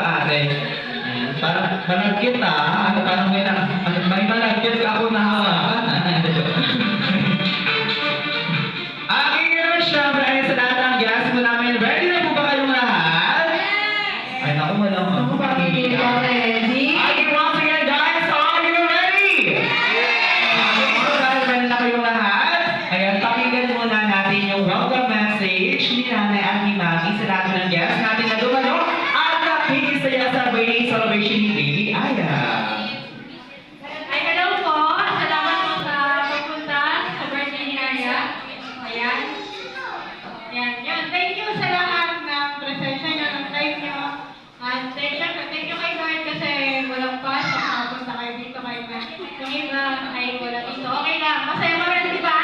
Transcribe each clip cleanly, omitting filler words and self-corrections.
ate. Parang kita, parang may malagkit ka ako na hawakan. Aking yun, syempre, ay sa lahat ng guests mo namin. Ready na po ba kayong lahat? Ay, naku, walang Ako ba, hindi ka ready? Okay, once again, guys, are you ready? Dahil ready na kayong lahat, ayan, pakinggan muna natin yung welcome message ni Nanay at ni Mami sa lahat ng guests natin na dumalo at nakikisaya sa birthday celebration ni Baby Aya. Ay, hello po. Salamat po sa pagpunta sa birthday ni Aya. Ayan. Ayan, yun. Thank you sa lahat ng presensya niyo, ng time niyo. At syempre, thank you kay Lord kasi walang pas. Nakapunta kayo dito kay Matt. Yung iba ay wala dito. Okay lang. Masaya pa rin, di ba?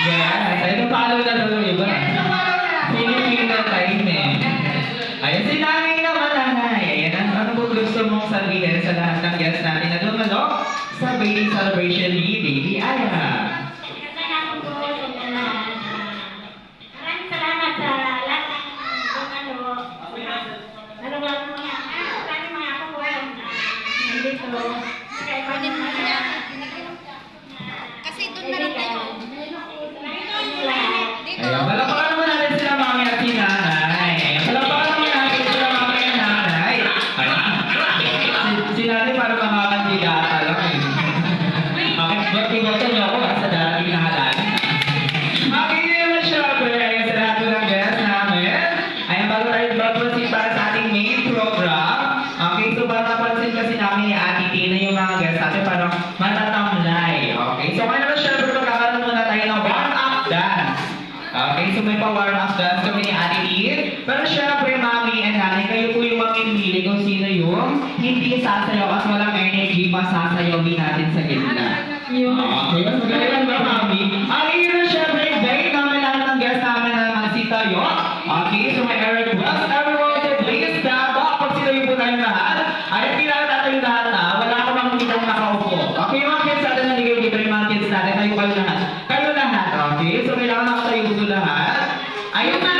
Yes, ay napalo na daw yung iba. Yes, tumalo na. Pinipili na time eh. Ayun, si Nanay naman, Nanay. Ayan, ano po gusto mong sabihin sa lahat ng guests natin na dumalo sa birthday celebration ni Baby Aya? Kaya ako po sa lahat. Maraming salamat sa lahat ng ano ba mga maraming mga ako po nandito. Kaya pwede mo na. Kasi doon na lang tayo. Ayan, palapakan naman natin sila Mami at si Nanay. Ayan, palapakan naman natin sila Mami at Nanay. Si Nanay parang makakandidata lang eh. Bakit ba't niyo ako sa darating na halan? Okay, naman syempre, ayan sa lahat ng guests namin. Ayan, bago tayo mag-proceed para sa ating main program. Okay, so parang napansin kasi namin ni Ate Tina yung mga guests natin parang matatamlay. Okay, so ngayon naman syempre magkakaroon muna tayo ng warm-up dance. Okay, so may pa-warm up dance kami ni Ate Tina. Pero syempre, Mami and Nanay, kayo po yung mamimili kung sino yung hindi sasayaw at walang energy masasayawin natin sa gitna. Yun. Okay, mas magaling ba, Mami? Okay, yun na syempre, invite namin lahat ng guests namin na naman si Tayo. Okay, so may Eric West, everyone say please stand up pag sinabi po tayong lahat. Ay, kailangan natin lahat na, wala ko makikita kung nakaupo. Okay, yung mga kids natin na ligay dito, yung mga kids natin, kayo lahat. Kayo lahat, okay? So kailangan nakatayo dito lahat. Ayun na